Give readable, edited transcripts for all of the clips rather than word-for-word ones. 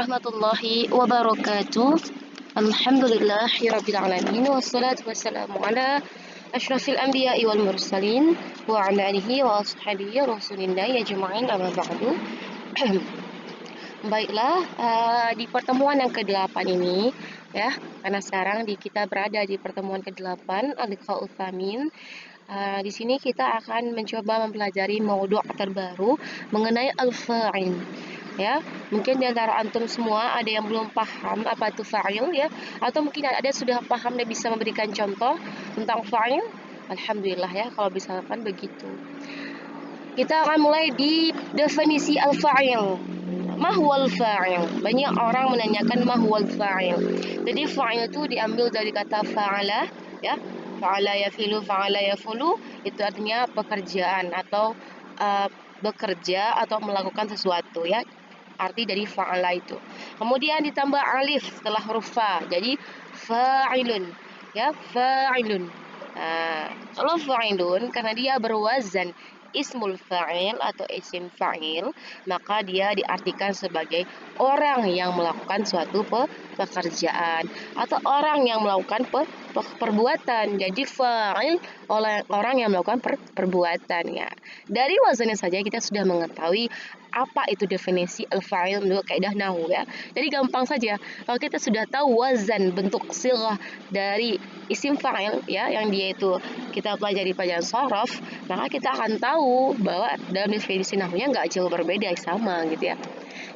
warahmatullahi wabarakatuh. Alhamdulillahirabbil alamin wassalatu wassalamu ala asyrafil anbiya'i wal mursalin wa ala alihi wa ashabihi rasulillahi ajma'in amma ba'du. Baiklah, di pertemuan yang ke-8 ini ya, karena sekarang kita berada di pertemuan ke-8 al-liqa'ul tsamin. Di sini kita akan mencoba mempelajari maudhu' terbaru mengenai al-fa'il. Ya, mungkin di antara antum semua ada yang belum paham apa itu fa'il ya, atau mungkin ada sudah paham dan bisa memberikan contoh tentang fa'il. Alhamdulillah ya kalau misalkan begitu. Kita akan mulai di definisi al-fa'il. Ma huwal fa'il? Banyak orang menanyakan ma huwal fa'il. Jadi fa'il itu diambil dari kata fa'ala ya. Fa'ala yafilu, fa'ala yafulu, itu artinya pekerjaan atau bekerja atau melakukan sesuatu ya. Arti dari fa'ala itu. Kemudian ditambah alif setelah huruf fa. Jadi fa'ilun ya, fa'ilun. Kalau fa'ilun karena dia berwazan ismul fa'il atau isim fa'il, maka dia diartikan sebagai orang yang melakukan suatu pekerjaan atau orang yang melakukan perbuatan. Jadi fa'il orang yang melakukan perbuatan ya. Dari wazannya saja kita sudah mengetahui apa itu definisi al-fa'il menurut kaidah nahwu ya. Jadi gampang saja. Kalau kita sudah tahu wazan bentuk sighah dari isim fa'il ya, yang dia itu kita pelajari pelajaran shorof, maka kita akan tahu bahwa dalam definisi nahwunya nggak jauh berbeda, sama gitu ya.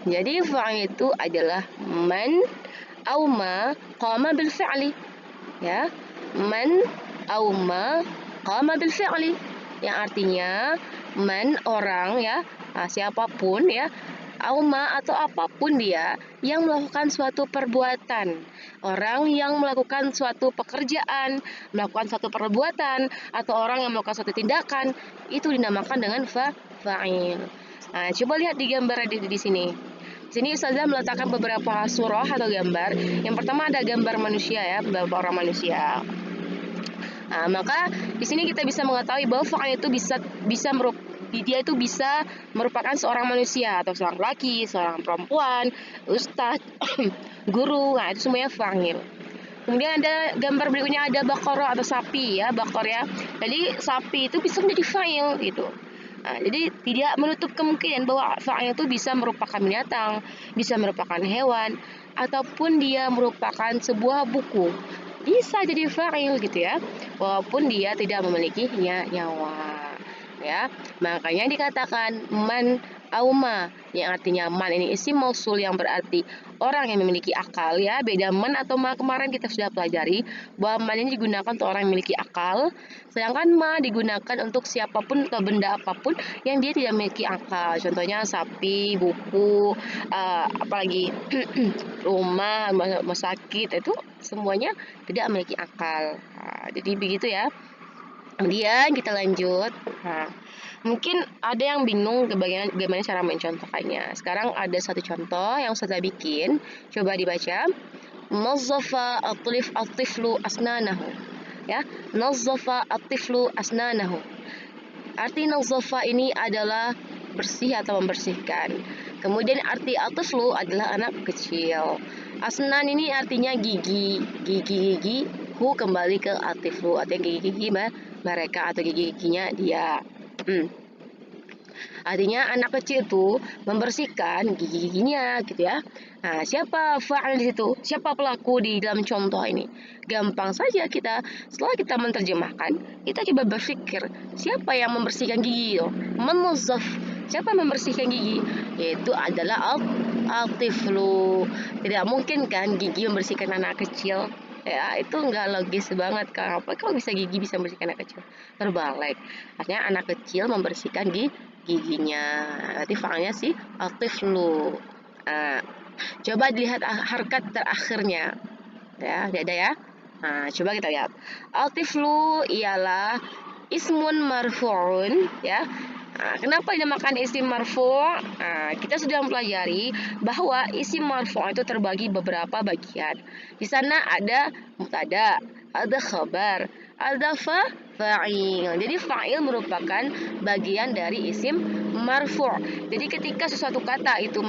Jadi fa'il itu adalah man au ma qama bil fi'li ya. Man au ma qama bil fi'li, yang artinya man orang ya, siapapun ya, auma atau apapun dia yang melakukan suatu perbuatan. Orang yang melakukan suatu pekerjaan, melakukan suatu perbuatan, atau orang yang melakukan suatu tindakan, itu dinamakan dengan fa'il. Coba lihat di gambar di sini. Di sini Ustazah meletakkan beberapa surah atau gambar. Yang pertama ada gambar manusia ya, beberapa orang manusia. Maka di sini kita bisa mengetahui bahwa fa'il itu dia itu bisa merupakan seorang manusia atau seorang laki, seorang perempuan, ustadz, guru. Itu semuanya fa'il. Kemudian ada gambar berikutnya, ada baqarah atau sapi ya, bakor ya. Jadi sapi itu bisa menjadi fa'il gitu. Jadi tidak menutup kemungkinan bahwa fa'il itu bisa merupakan binatang, bisa merupakan hewan, ataupun dia merupakan sebuah buku. Bisa jadi fa'il gitu ya, walaupun dia tidak memiliki nyawa ya. Makanya dikatakan man au ma, yang artinya man ini isim mausul yang berarti orang yang memiliki akal ya. Beda man atau ma, kemarin kita sudah pelajari bahwa man ini digunakan untuk orang yang memiliki akal, sedangkan ma digunakan untuk siapapun atau benda apapun yang dia tidak memiliki akal. Contohnya sapi, buku, apalagi rumah, rumah sakit, itu semuanya tidak memiliki akal. Jadi begitu ya. Kemudian kita lanjut. Mungkin ada yang bingung bagaimana cara mencontohkannya. Sekarang ada satu contoh yang saya bikin. Coba dibaca. Nazzafa at-tiflu asnanahu. Ya, nazzafa at-tiflu asnanahu. Arti nazzafa ini adalah bersih atau membersihkan. Kemudian arti at-tiflu adalah anak kecil. Asnan ini artinya gigi. Gigi kembali ke at-tiflu, artinya gigi mereka atau gigi-giginya dia. Artinya anak kecil itu membersihkan gigi-giginya gitu ya. Siapa fa'il di situ? Siapa pelaku di dalam contoh ini? Gampang saja setelah kita menerjemahkan, kita coba berpikir, siapa yang membersihkan gigi itu? Menuzzaf. Siapa yang membersihkan gigi? Yaitu adalah al-tiflu. Tidak mungkin kan gigi membersihkan anak kecil? Ya, itu nggak logis banget kan. Apa kalau bisa gigi bisa membersihkan anak kecil? Terbalik. Artinya anak kecil membersihkan giginya. Nanti fa'ilnya si al-tiflu. Coba dilihat harkat terakhirnya. Ya, ada ya. Coba kita lihat. Al-tiflu ialah ismun marfu'un ya. Kenapa dinamakan isim marfu'? Kita sudah mempelajari bahwa isim marfu' itu terbagi beberapa bagian. Di sana ada mubtada, ada khabar, ada fa'il. Jadi fa'il merupakan bagian dari isim marfu'. Jadi ketika sesuatu kata itu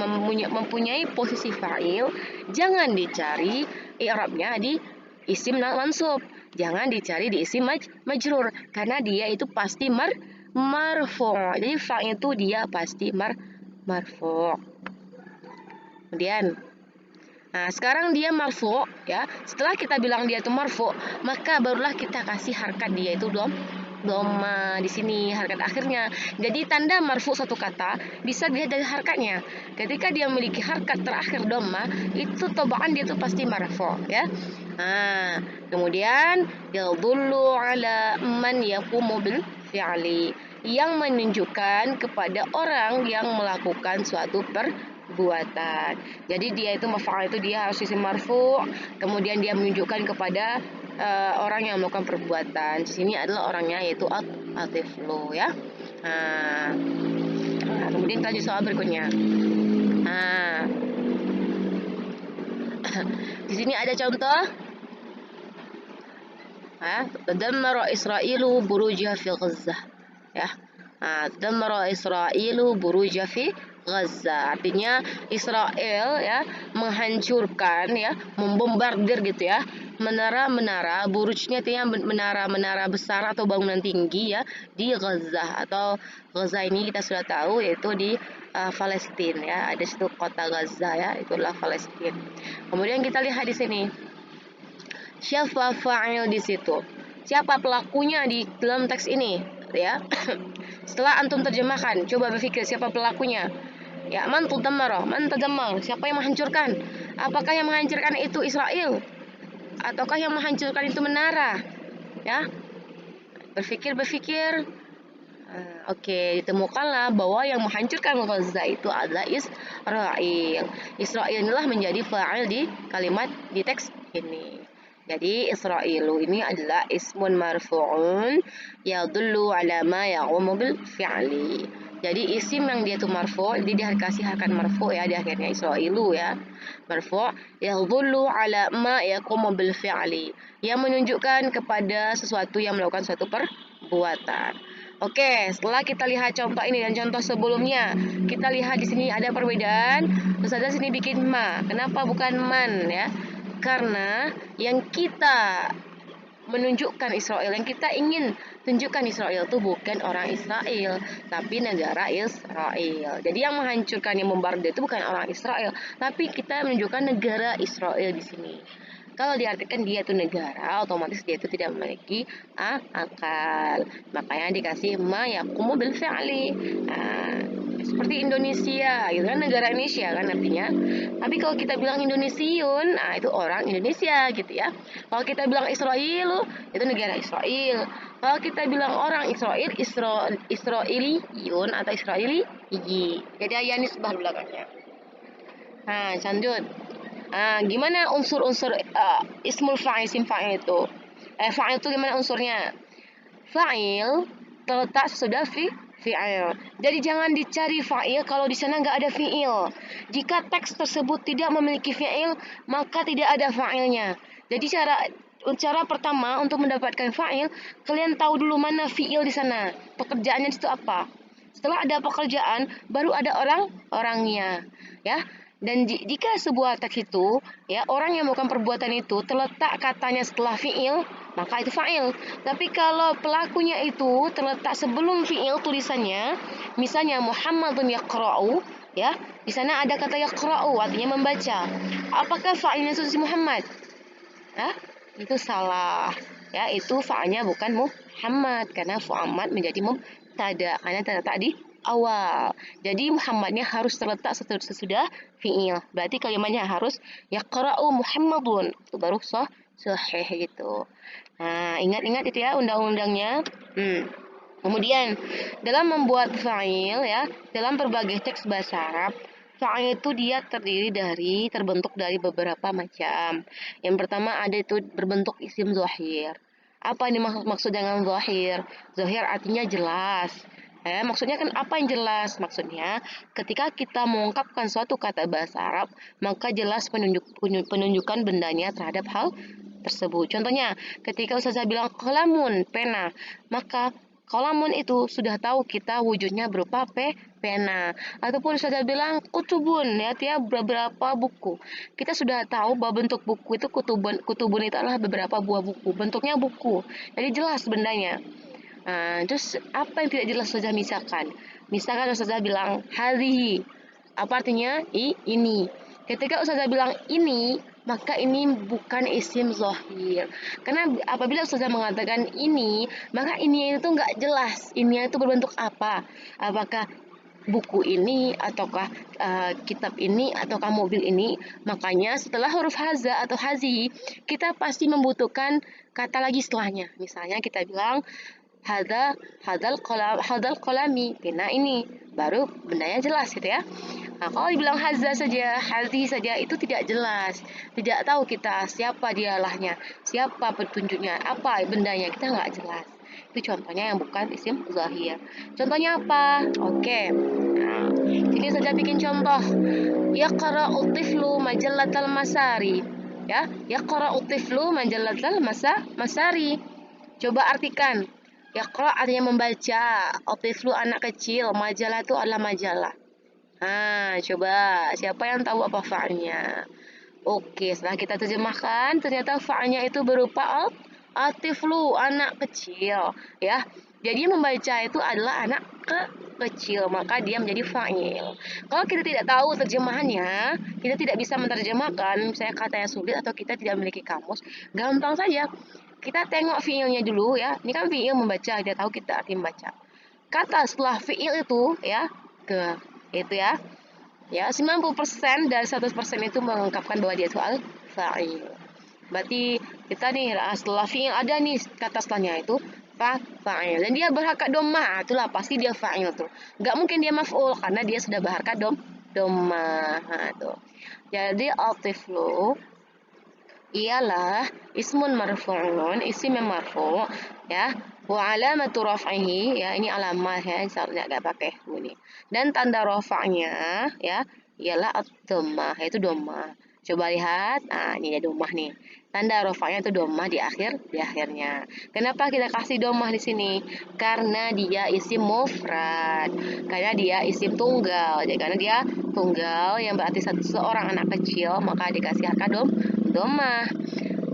mempunyai posisi fa'il, jangan dicari i'rabnya di isim mansub. Jangan dicari di isim majrur karena dia itu pasti marfu'. Jadi fa'il itu dia pasti marfu'. Kemudian sekarang dia marfu, ya. Setelah kita bilang dia itu marfu, maka barulah kita kasih harkat dia itu dhamma di sini, harkat akhirnya. Jadi tanda marfu satu kata bisa dilihat dari harkatnya. Ketika dia memiliki harkat terakhir dhamma, itu tobaan dia itu pasti marfu, ya. Kemudian yadullu ala man yaqumu bil fi'li, yang menunjukkan kepada orang yang melakukan suatu perbuatan. Jadi dia itu maf'al itu dia harus isim marfu, kemudian dia menunjukkan kepada orang yang melakukan perbuatan. Di sini adalah orangnya yaitu at-tiflu, ya. Kemudian kita lanjut soal berikutnya. Di sini ada contoh. Tadammara Israilu burujah fi Gazzah, ya. Tadammara Israilu burujah fi Gaza, artinya Israel, ya, menghancurkan, ya, membombardir gitu, ya, menara-menara. Burujnya artinya menara-menara besar atau bangunan tinggi, ya, di Gaza. Atau Gaza ini kita sudah tahu yaitu di Palestina, ya, ada situ kota Gaza, ya, itulah Palestina. Kemudian kita lihat di sini siapa fa'il di situ, siapa pelakunya di dalam teks ini, ya. Setelah antum terjemahkan, coba berpikir siapa pelakunya. Ya, man tadammara, siapa yang menghancurkan? Apakah yang menghancurkan itu Israel? Ataukah yang menghancurkan itu menara? Ya. Berpikir. Oke, ditemukanlah bahwa yang menghancurkan Gaza itu adalah Israel. Israel inilah menjadi fa'il di kalimat di teks ini. Jadi Israilu ini adalah ismun marfu'un yadullu ala ma yaqumu bil fi'li. Jadi isim yang dia itu marfu', jadi dia kasih harkat marfu', ya, di akhirnya Israilu, ya. Marfu' yadullu ala ma yaqumu bil fi'li, yang menunjukkan kepada sesuatu yang melakukan suatu perbuatan. Oke, setelah kita lihat contoh ini dan contoh sebelumnya, kita lihat di sini ada perbedaan. Terus ada sini bikin ma. Kenapa bukan man, ya? Karena yang kita menunjukkan Israel, yang kita ingin tunjukkan Israel itu bukan orang Israel, tapi negara Israel. Jadi yang menghancurkan, yang membardir itu bukan orang Israel, tapi kita menunjukkan negara Israel di sini. Kalau diartikan dia itu negara, otomatis dia itu tidak memiliki akal. Makanya dikasih ma yaqumu bil fi'li. Seperti Indonesia, gitu kan, negara Indonesia kan artinya. Tapi kalau kita bilang Indonesiun, itu orang Indonesia, gitu, ya. Kalau kita bilang Israel, itu negara Israel. Kalau kita bilang orang Israel, Israeliyun atau Israeli, jadi ayat nisbah belakangnya. Lanjut. Gimana unsur-unsur ismul fa'il, isim fa'il itu? Fa'il itu gimana unsurnya? Fa'il terletak sesudah fi'il. Jadi jangan dicari fa'il kalau di sana nggak ada fi'il. Jika teks tersebut tidak memiliki fi'il, maka tidak ada fa'ilnya. Jadi cara pertama untuk mendapatkan fa'il, kalian tahu dulu mana fi'il di sana. Pekerjaannya itu apa? Setelah ada pekerjaan, baru ada orangnya, ya. Dan jika sebuah teks itu, ya, orang yang melakukan perbuatan itu terletak katanya setelah fi'il, maka itu fa'il. Tapi kalau pelakunya itu terletak sebelum fi'il tulisannya, misalnya Muhammadun yaqra'u, ya, di sana ada kata yaqra'u, artinya membaca. Apakah fa'ilnya itu si Muhammad? Itu salah, ya, itu fa'ilnya bukan Muhammad, karena Muhammad menjadi mubtada karena terletak di awal. Jadi Muhammadnya harus terletak sesudah fi'il. Berarti kalimatnya harus yaqra'u Muhammadun. Itu baru sahih gitu. Ingat-ingat itu, ya, undang-undangnya. Kemudian dalam membuat fa'il, ya, dalam berbagai teks bahasa Arab, fa'il itu dia terbentuk dari beberapa macam. Yang pertama ada itu berbentuk isim zahir. Apa ini maksud dengan zahir? Zahir artinya jelas. Maksudnya kan apa yang jelas? Maksudnya ketika kita mengungkapkan suatu kata bahasa Arab, maka jelas penunjukan bendanya terhadap hal tersebut. Contohnya, ketika Ustazah bilang kalamun, pena, maka kalamun itu sudah tahu kita wujudnya berupa pena. Ataupun Ustazah bilang kutubun, ya, beberapa buku. Kita sudah tahu bahwa bentuk buku itu kutubun itu adalah beberapa buah buku. Bentuknya buku. Jadi jelas bendanya. Terus apa yang tidak jelas Ustazah misalkan? Misalkan Ustazah bilang hadhihi. Apa artinya? Ini. Ketika Ustazah bilang ini, maka ini bukan isim zahir. Karena apabila Ustazah mengatakan ini, maka ini itu nggak jelas. Ini itu berbentuk apa? Apakah buku ini, ataukah kitab ini, ataukah mobil ini? Makanya setelah huruf haza atau hazi, kita pasti membutuhkan kata lagi setelahnya. Misalnya kita bilang hadal kolami, pena ini, baru bendanya jelas gitu ya. Nah, kalau dibilang haza saja, hazi saja, itu tidak jelas, tidak tahu kita siapa dialahnya, siapa petunjuknya, apa bendanya, kita nggak jelas. Itu contohnya yang bukan isim zahir. Contohnya apa? Oke. Nah, jadi saja bikin contoh. Yaqra'u tiflu majallatal masari. Ya, yaqra'u tiflu majallatal masari. Coba artikan. Yaqra artinya membaca. Tiflu anak kecil. Majalah itu adalah majalah. Coba siapa yang tahu apa fa'ilnya? Oke, setelah kita terjemahkan, ternyata fa'ilnya itu berupa atiflu, anak kecil, ya. Jadi membaca itu adalah anak kecil, maka dia menjadi fa'il. Kalau kita tidak tahu terjemahannya, kita tidak bisa menerjemahkan, misalnya kata yang sulit atau kita tidak memiliki kamus, gampang saja. Kita tengok fiilnya dulu ya. Ini kan fiil membaca, dia tahu kita arti membaca. Kata setelah fiil itu ya, itu ya. Ya, 90% dari 100% itu mengungkapkan bahwa dia itu al-fa'il. Berarti kita nih setelah fiil ada nih kata setelahnya itu fa'il. Dan dia berharakat dhammah, itulah pasti dia fa'il tuh. Enggak mungkin dia maf'ul karena dia sudah berharakat dhammah. Tuh. Jadi al-tiflu ialah ismun marfu'un, isim yang marfu' ya. Wa alamatu raf'ihi, ya, ini alamat ya, enggak pakai ini. Dan tanda rafa'nya ya ialah ad-dhammah, yaitu dhammah. Coba lihat, ini ada dhammah nih. Tanda rafa'nya itu dhammah di akhirnya. Kenapa kita kasih dhammah di sini? Karena dia isim mufrad. Karena dia isim tunggal. Jadi karena dia tunggal yang berarti seorang anak kecil, maka dikasih harkat dhammah.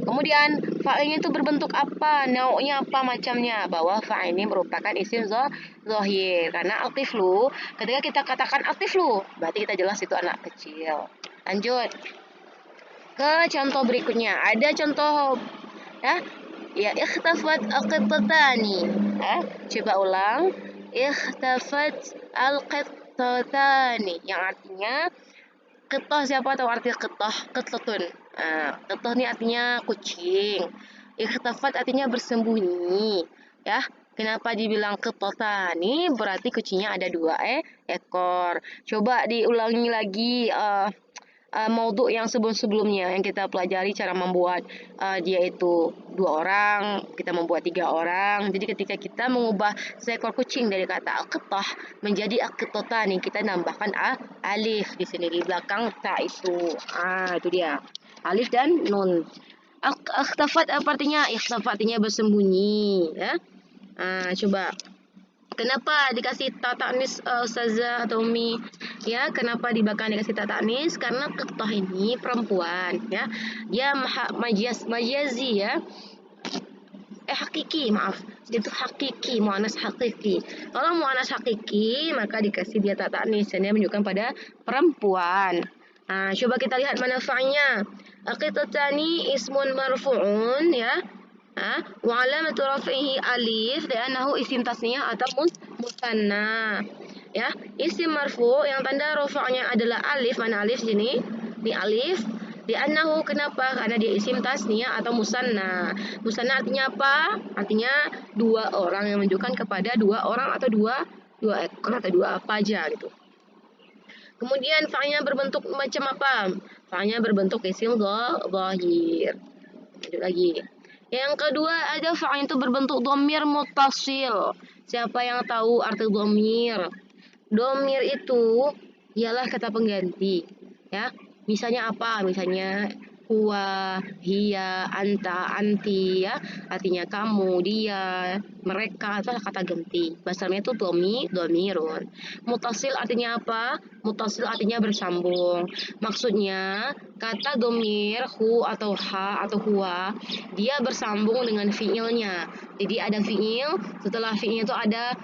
Kemudian fa'ilnya itu berbentuk apa? Nau'nya apa? Macamnya? Bahwa fa'il ini merupakan isim zahir. Karena al-tiflu, ketika kita katakan al-tiflu, berarti kita jelas itu anak kecil. Lanjut ke contoh berikutnya. Ada contoh ya ikhtafat al-qittatani. Coba ulang. Ikhtafat al-qittatani, yang artinya Qitah, siapa tahu arti qitah? Qittatun. Qitah ini artinya kucing. Ikhtafat artinya bersembunyi. Ya, kenapa dibilang qittatani? Berarti kucingnya ada 2 ekor. Coba diulangi lagi maudhu yang sebelum-sebelumnya yang kita pelajari cara membuat dia itu 2 orang, kita membuat 3 orang. Jadi ketika kita mengubah seekor kucing dari kata al-qittah menjadi al-qittatani, kita nambahkan alif di sini di belakang ta itu. Itu dia. Alif dan nun. Ikhtafat apa artinya? Ikhtafat artinya bersembunyi, ya. Coba kenapa dikasih ta ta'nis Ustazah atau Umi? Ya, kenapa di belakang dikasih ta ta'nis? Karena qitah ini perempuan, ya. Dia majazi ya. Hakiki, maaf. Itu hakiki, muannas hakiki. Kalau muannas hakiki, maka dikasih dia ta ta'nis, dan dia menunjukkan pada perempuan. Coba kita lihat mana fa'ilnya. Qittatani ismun marfu'un, ya. Wa alamatu raf'ihi alif li'annahu isim tasniyah atau musanna. Ya, isim marfu yang tanda rafa'nya adalah alif. Mana alif sini? Ini alif. Li'annahu, kenapa? Karena dia isim tasniyah atau musanna. Musanna artinya apa? Artinya 2 orang, yang menunjukkan kepada 2 orang atau 2 ekor atau 2 apa aja gitu. Kemudian fa'ilnya berbentuk macam apa? Fa'ilnya berbentuk isim zahir. Lanjut lagi. Yang kedua ada fa'il itu berbentuk dhamir muttasil. Siapa yang tahu arti dhamir? Dhamir itu ialah kata pengganti, ya. Misalnya apa? Misalnya huwa, hiya, anta, anti ya. Artinya kamu, dia, mereka itu kata ganti. Bahasanya itu domirun. Mutasil artinya apa? Mutasil artinya bersambung. Maksudnya kata domir hu atau ha atau huwa dia bersambung dengan fiilnya. Jadi ada fiil, setelah fiilnya itu ada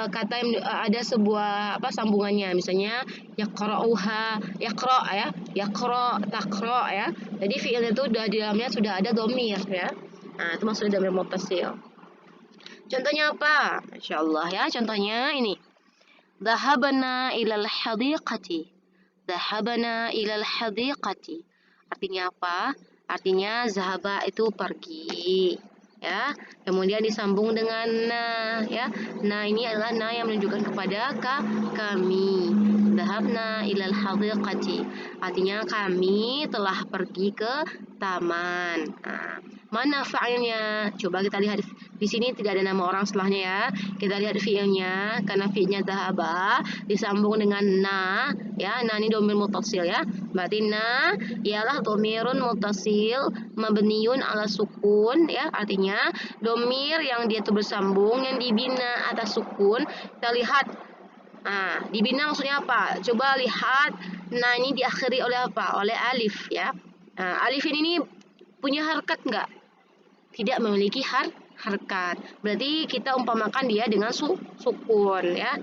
kata yang ada sebuah sambungannya, misalnya yaqra'uha, yaqra ya, yaqra, taqra ya. Jadi fiilnya itu di dalamnya sudah ada domir ya. Nah, itu maksudnya domir muttasil. Contohnya apa? Insyaallah ya. Contohnya ini. Dhahabna ilal hadiqati. Dhahabna ilal hadiqati. Artinya apa? Artinya zahaba itu pergi. Ya, kemudian disambung dengan na ya. Na ini adalah na yang menunjukkan kepada kami. Dhahabna ilal hadiqati. Artinya kami telah pergi ke taman. Nah, mana fa'ilnya? Coba kita lihat di sini tidak ada nama orang setelahnya ya. Kita lihat fi'ilnya, karena fi'ilnya dhahaba disambung dengan na ya. Na ini domir muttasil ya. Berarti na ialah domirun muttasil mabniun ala sukun ya. Artinya domir yang dia itu bersambung yang dibina atas sukun. Kita lihat dibina maksudnya apa? Coba lihat, nah ini diakhiri oleh apa? Oleh alif ya. Alif ini punya harkat enggak? Tidak memiliki harkat. Berarti kita umpamakan dia dengan sukun ya.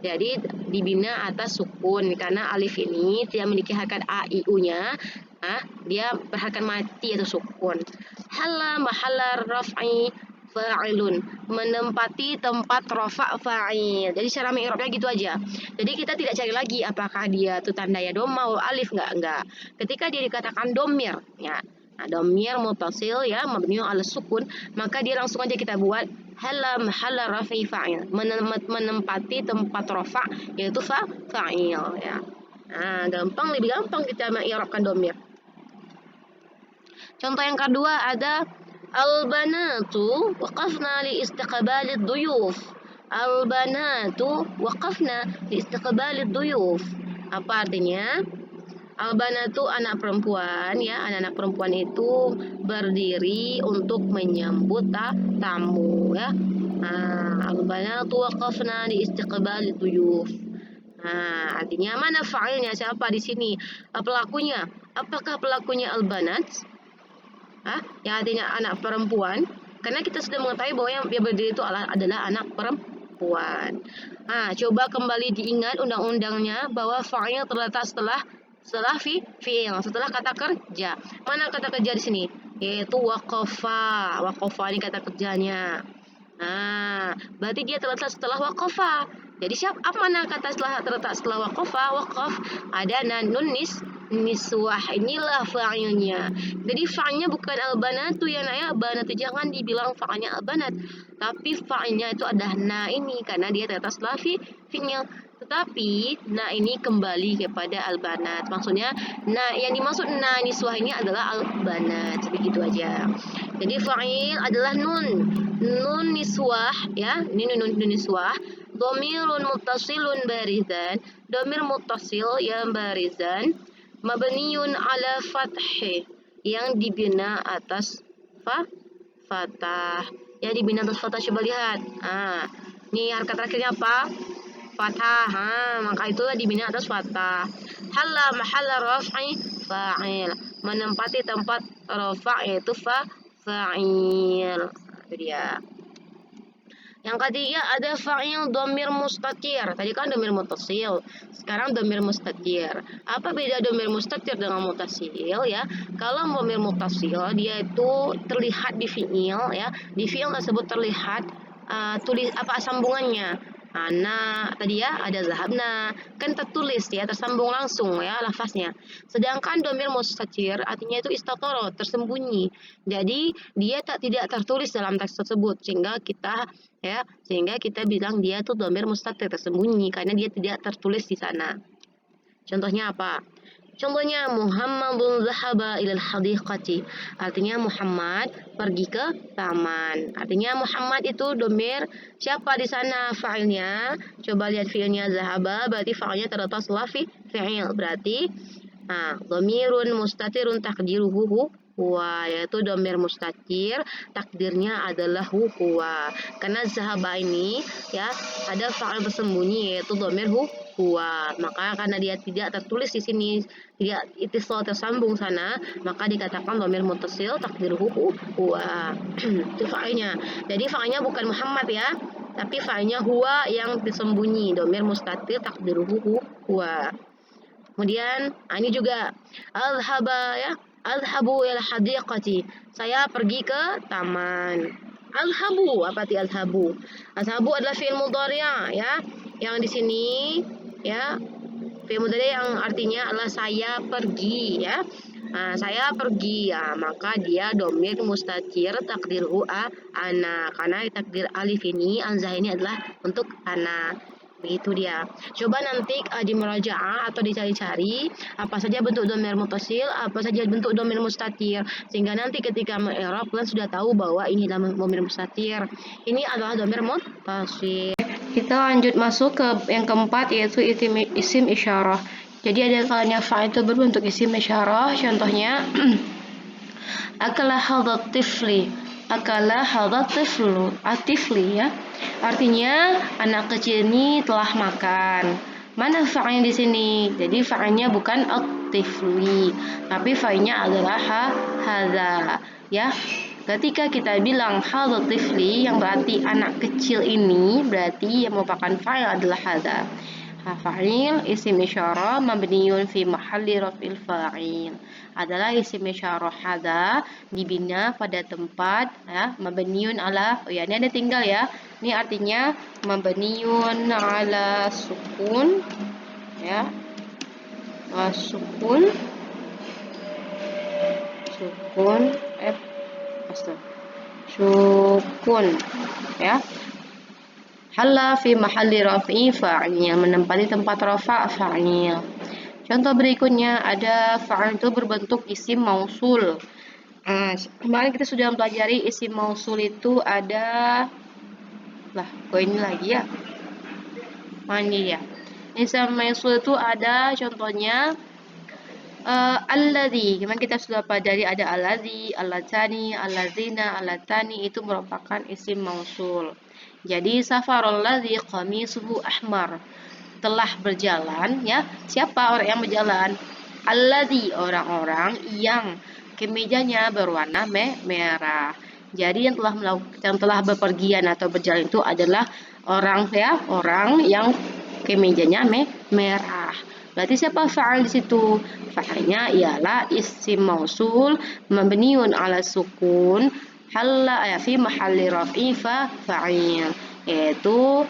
Jadi dibina atas sukun karena alif ini tidak memiliki harkat a i u-nya. Dia berharkat mati atau sukun. Halla mahalla raf'i fa'ilun, menempati tempat rafa' fa'il. Jadi cara mi'rabnya gitu aja. Jadi kita tidak cari lagi apakah dia itu tandanya dhamma atau alif enggak. Ketika dia dikatakan domir ya. Nah, domir muttasil ya mabniun ala sukun, maka dia langsung aja kita buat halla mahalla raf'i fa'il, menempati tempat rafa' yaitu fa'il ya. Gampang, lebih gampang kita mengi'rabkan domir. Contoh yang kedua ada al-banatu waqafna li istiqbalid duyuf. Al-banatu waqafna li istiqbalid duyuf. Apa artinya? Al-banatu anak perempuan ya, anak-anak perempuan itu berdiri untuk menyambut tamu ya. Al-banatu waqafna li istiqbalid duyuf. Artinya mana fa'ilnya, siapa di sini? Pelakunya. Apakah pelakunya al-banat? Yang artinya anak perempuan, karena kita sudah mengetahui bahwa yang berdiri itu adalah anak perempuan. Coba kembali diingat undang-undangnya bahwa fa'il terletak setelah fi'il, setelah kata kerja. Mana kata kerja di sini? Yaitu waqafa. Waqafa ini kata kerjanya. Berarti dia terletak setelah waqafa. Jadi apa mana kata terletak setelah waqafa? Waqaf ada nun niswah, inilah fa'ilnya. Jadi fa'ilnya bukan al-banatu ya nak ya. Banatu jangan dibilang fa'ilnya al-banat, tapi fa'ilnya itu adalah na ini karena dia terletak setelah fi'il. Tetapi na ini kembali kepada al-banat. Maksudnya na yang dimaksud na niswah ini adalah al-banat. Begitu aja. Jadi fa'il adalah nun niswah ya. Ini nun niswah. Dhamirun muttasilun barizan. Dhamir muttasil yang barizan mabniun ala fathih, yang dibina atas fathah. Yang dibina atas fathah, coba lihat. Ini harkat terakhirnya apa? Fathah. Maka itulah dibina atas fathah. Halla mahalla raf'i fa'il, menempati tempat rafa' yaitu fa'il. Itu dia. Yang ketiga ada fa'il dhamir mustatir. Tadi kan dhamir muttasil, sekarang dhamir mustatir. Apa beda dhamir mustatir dengan muttasil ya? Kalau dhamir muttasil dia itu terlihat di fi'il ya. Di fi'il tersebut terlihat sambungannya. Tadi ya ada zahabna, kan tertulis ya, tersambung langsung ya lafaznya. Sedangkan dhamir mustatir artinya itu istatara, tersembunyi. Jadi dia tidak tertulis dalam teks tersebut, sehingga kita bilang dia itu dhamir mustatir, tersembunyi karena dia tidak tertulis di sana. Contohnya apa? Contohnya Muhammadun zahaba ilal hadiqati. Artinya Muhammad pergi ke taman. Artinya Muhammad itu domir siapa di sana fa'ilnya? Coba lihat fi'ilnya zahaba, berarti fa'ilnya terletak setelah fi'il. Berarti Dhamirun mustatirun takdiruhu huwa, yaitu dhamir mustatir, takdirnya adalah huwa. Karena zahaba ini ya ada fa'il bersembunyi yaitu dhamir huwa. Maka karena dia tidak tertulis di sini, tidak itisal tersambung sana, maka dikatakan dhamir muttasil takdiruhu huwa. Itu fa'ilnya. Jadi fa'ilnya bukan Muhammad ya, tapi fa'ilnya huwa yang disembunyi, dhamir mustatir takdiruhu huwa. Kemudian ini juga alhaba ya, alhabu ila hadiqati. Saya pergi ke taman. Alhabu, apa arti alhabu? Alhabu adalah fi'il mudhari' ya. Yang di sini ya, fi'il mudhari' yang artinya adalah saya pergi ya. Saya pergi ya, maka dia dhamir mustatir takdirhu ana. Karena takdir alif ini, anzah ini adalah untuk ana. Begitu dia. Coba nanti di murajaah atau dicari-cari apa saja bentuk dhamir muttasil, apa saja bentuk dhamir mustatir, sehingga nanti ketika mengi'rab kalian sudah tahu bahwa ini adalah dhamir mustatir, ini adalah dhamir muttasil. Kita lanjut masuk ke yang keempat, yaitu isim isyarah. Jadi ada kalanya fa'il itu berbentuk isim isyarah. Contohnya akala hadat tifli, akala hadat tiflu, atifli ya. Artinya anak kecil ini telah makan. Mana fa'ilnya di sini? Jadi fa'ilnya bukan at-tifli, tapi fa'ilnya adalah hadza ya. Ketika kita bilang hadat tifli yang berarti anak kecil ini, berarti yang merupakan fa'il adalah hadza. Fa'il isim isyarah mabniun fi mahalli raf'il fa'il, adalah isim isyarah hadza dibina pada tempat ya mabniun ala, ya ini ada tinggal ya. Ini artinya mabniun ala sukun ya. Sukun ya. Halla fi mahalli raf'i fa'il, menempati tempat rafa' fa'il. Contoh berikutnya ada fa'il itu berbentuk isim mausul. Kemarin kita sudah mempelajari isim mausul itu ada ini lagi ya. Ini ya. Isim mausul itu ada contohnya alladzi. Kemarin kita sudah pelajari ada alladzi, allatani, alladzina, allatani, itu merupakan isim mausul. Jadi safarul ladzi qamisuhu ahmar, telah berjalan ya. Siapa orang yang berjalan? Alladzi, orang-orang yang kemejanya berwarna merah. Jadi yang telah bepergian atau berjalan itu adalah orang yang kemejanya merah. Berarti siapa fa'il di situ? Fa'ilnya ialah isim mausul mabniun ala sukun halla fi mahalli raf'i fa'il, yaitu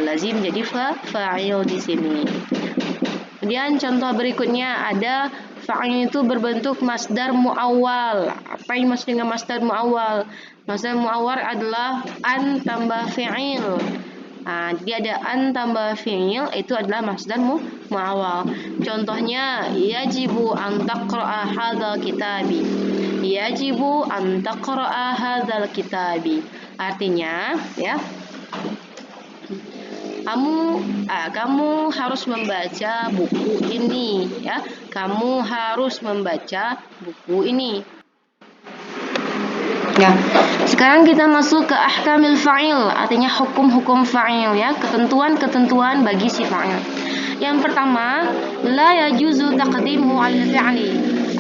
lazim jadi fa'il di sini. Kemudian contoh berikutnya ada fa'il itu berbentuk masdar muawwal. Apa yang maksud dengan masdar muawwal? Masdar muawwal adalah an tambah fi'il. Jadi ada an tambah fi'il, itu adalah masdar muawwal. Contohnya yajibu an taqra'a hadzal kitabi. Yajibu an taqra'a hadzal kitabi. Artinya ya, kamu harus membaca buku ini ya. Kamu harus membaca buku ini. Ya. Sekarang kita masuk ke ahkamil fa'il, artinya hukum-hukum fa'il ya, ketentuan-ketentuan bagi si fa'il. Yang pertama, la yajuzu taqdimu al-fi'li.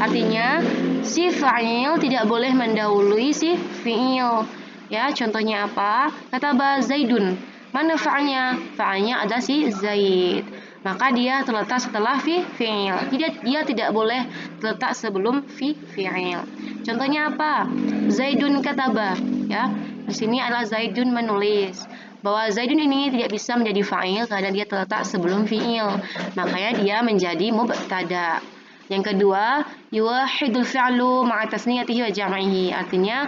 Artinya si fa'il tidak boleh mendahului si fi'il. Ya, contohnya apa? Kataba Zaidun. Mana fa'ilnya? Fa'ilnya ada si Zaid. Maka dia terletak setelah fi'il. Dia tidak boleh terletak sebelum fi'il. Contohnya apa? Zaidun kataba ya. Di sini adalah Zaidun menulis. Bahwa Zaidun ini tidak bisa menjadi fa'il karena dia terletak sebelum fi'il. Makanya dia menjadi mubtada. Yang kedua, yuwahidul fi'lu ma'a tasniyatihi wa jam'ihi. Artinya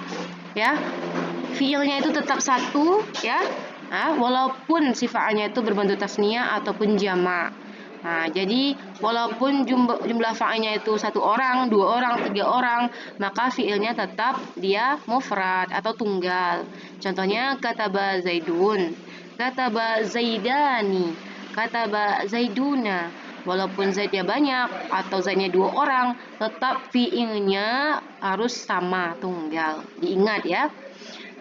ya, fi'ilnya itu tetap satu ya. Walaupun si fa'ilnya itu berbentuk tasniyah ataupun jamak. Jadi walaupun jumlah fa'ilnya itu 1 orang, 2 orang, 3 orang, maka fi'ilnya tetap dia mufrad atau tunggal. Contohnya kataba Zaidun, kataba Zaidani, kataba Zaiduna. walaupun zaidnya banyak atau zaidnya 2 orang, tetap fi'ilnya harus sama, tunggal. Diingat ya.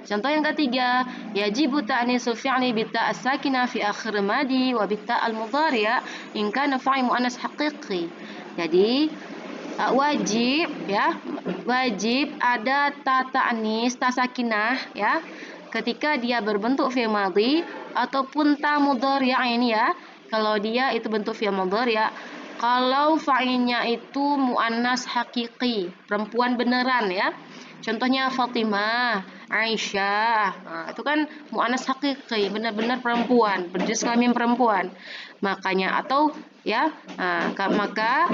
Contoh yang ketiga, yajibu ta'nisul fi'li bitta as-sakinah fi akhir madi wa bitta al-mudhari' in kana fa'il muannas haqiqi. Jadi wajib ada ta ta'nis, ta sakinah ya, ketika dia berbentuk fi'il madhi ataupun ta mudhari' ini ya. Kalau dia itu bentuk fi'il mudhari', kalau fa'ilnya itu muannas hakiki, perempuan beneran ya. Contohnya Fatimah, Aisyah. Nah, itu kan muannas hakiki, benar-benar perempuan, berjenis kelamin perempuan. Makanya atau ya, maka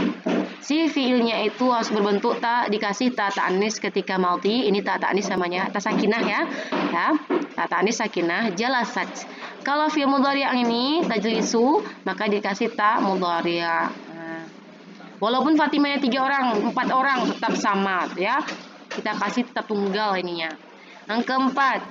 si fiilnya itu harus berbentuk ta, dikasih ta ta'anis ketika madhi. Ini ta ta'anis namanya, ta sakinah ya. Ta ta'anis sakinah, jalasat. Kalau fi'il mudhari' ini tajlisu, maka dikasih ta mudhari'. Walaupun Fatimahnya 3 orang, 4 orang tetap sama ya. Kita kasih tetap tunggal ininya. Yang keempat,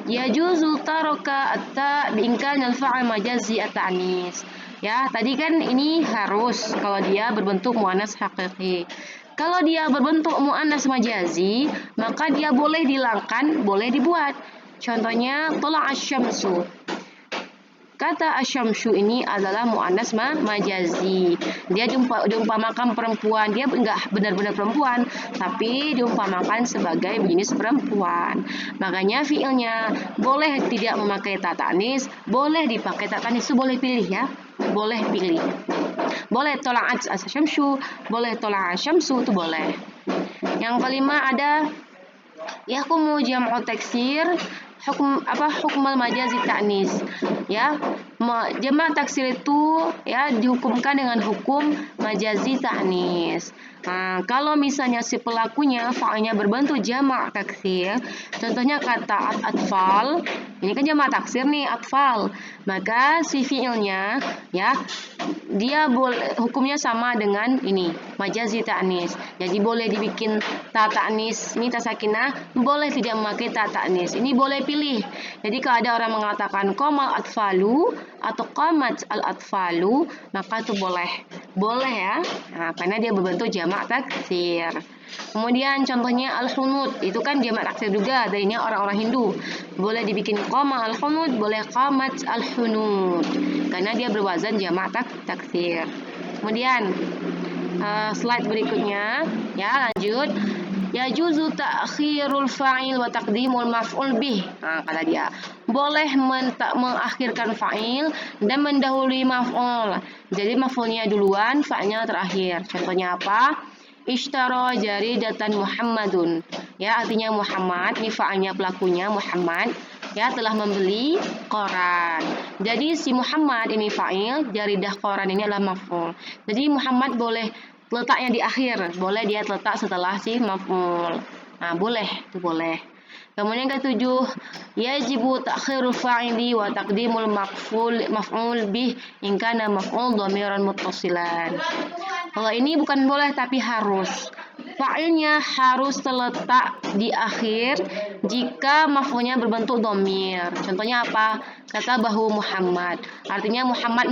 yajuzu taraka at-ta bi'inkan al-fa'il majazi at-ta'nis. Ya, tadi kan ini harus kalau dia berbentuk muannas hakiki. Kalau dia berbentuk muannas majazi, maka dia boleh dihilangkan, boleh dibuat. Contohnya tala asy-syamsu. Kata asyamsu ini adalah muannas majazi. Dia diumpamakan perempuan. Dia enggak benar-benar perempuan, tapi diumpamakan sebagai jenis perempuan. Makanya fiilnya boleh tidak memakai ta ta'nis, boleh dipakai ta ta'nis, itu boleh pilih ya. Boleh pilih. Boleh tola'at asyamsu, boleh tola'at asyamsu, itu boleh. Yang kelima ada yahkumu jam'u taksir hukmal majazi ta'nis ya. Jamak taksir itu ya dihukumkan dengan hukum majazi ta'nis. Nah, kalau misalnya si pelakunya fa'ilnya berbentuk jamak taksir, contohnya kata atfal, ini kan jamak taksir nih, atfal, maka si fi'ilnya ya dia boleh hukumnya sama dengan ini majazi ta'nis. Jadi boleh dibikin ta ta'nis, ini ta sakinah, boleh tidak memakai ta ta'nis. Ini boleh pilih. Jadi kalau ada orang mengatakan qamal atfalu atau qamat al atfalu, maka itu boleh ya. Nah, karena dia berbentuk jamak taksir. Kemudian contohnya al-hunud, itu kan jamak taksir juga, darinya orang-orang Hindu. Boleh dibikin qama al-hunud, boleh qamat al-hunud, karena dia berwazan jamak taksir. Kemudian slide berikutnya ya, lanjut. Yajuzu ta'khirul fa'il wa taqdimul maf'ul bih. Nah, kata dia, boleh mengakhirkan fa'il dan mendahului maf'ul. Jadi maf'ulnya duluan, fa'ilnya terakhir. Contohnya apa? Ishtara jaridatan Muhammadun. Ya, artinya Muhammad, ini fa'ilnya pelakunya Muhammad. Ya, telah membeli koran. Jadi si Muhammad ini fa'il, jaridah koran ini adalah maf'ul. Jadi Muhammad boleh letaknya di akhir, boleh dia letak setelah si maf'ul. Nah, boleh, itu boleh. Kemudian yang ketujuh, yajibu ta'khirul fa'ili wa taqdimul maf'ul bih in kana maf'ul dhamiran muttasilan. Kalau ini bukan boleh tapi harus. Fa'ilnya harus terletak di akhir jika maf'ulnya berbentuk dhamir. Contohnya apa? Kata bahu Muhammad. Artinya Muhammad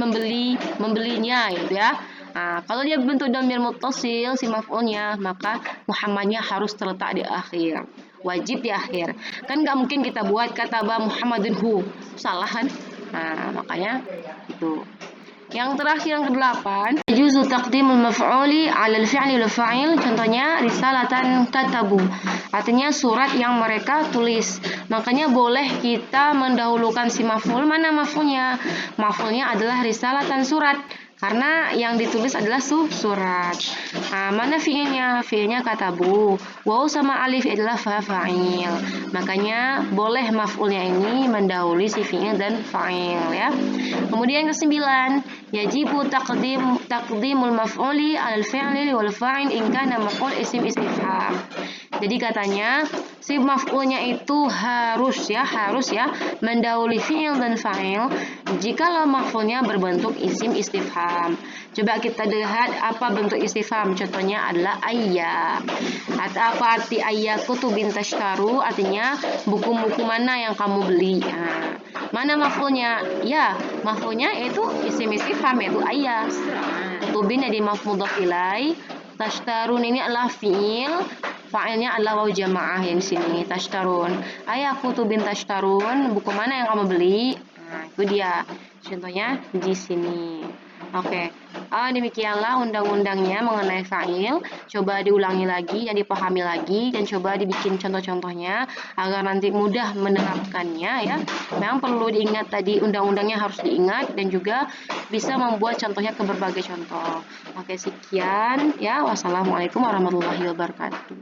membelinya gitu ya. Nah, kalau dia berbentuk dhamir muttasil si maf'ulnya, maka Muhammadnya harus terletak di akhir. Wajib di akhir. Kan nggak mungkin kita buat kata ba Muhammadun hu. Salah kan? Nah, makanya itu. Yang terakhir yang ke-8, juzu taqdimul maf'uli 'ala al-fi'li wal fa'il. Contohnya risalatan katabu. Artinya surat yang mereka tulis. Makanya boleh kita mendahulukan si maf'ul. Mana maf'ulnya? Maf'ulnya adalah risalatan surat. Karena yang ditulis adalah surat. Nah, mana fi'ilnya? Fi'ilnya katabu. Waw sama alif adalah fa'il. Makanya boleh maf'ulnya ini mendahului si fi'il dan fa'il ya. Kemudian yang ke-9, yajibu taqdimul maf'uli 'alal fi'li wal fa'il in kana maf'ul isim istifham. Jadi katanya si maf'ulnya itu harus ya mendahului fi'il dan fa'il jikalau maf'ulnya berbentuk isim istifham. Coba kita lihat apa bentuk istifham. Contohnya adalah ayya. Atau apa arti ayya kutubin tashtaru? Artinya buku-buku mana yang kamu beli. Nah, mana maf'ulnya? Ya, maf'ulnya itu isim istifham, yaitu ayya. kutubin jadi maf'ul mudhaf ilaih. Tashtarun ini adalah fiil, fa'ilnya adalah waw jamaah yang di sini, tashtarun. Ayah kutubin tashtarun, buku mana yang kamu beli? Nah, itu dia. Contohnya di sini. Oke. Demikianlah undang-undangnya mengenai fa'il. Coba diulangi lagi dan dipahami lagi dan coba dibikin contoh-contohnya agar nanti mudah menerapkannya ya. Memang perlu diingat tadi undang-undangnya harus diingat dan juga bisa membuat contohnya ke berbagai contoh. Oke, sekian ya. Wassalamualaikum warahmatullahi wabarakatuh.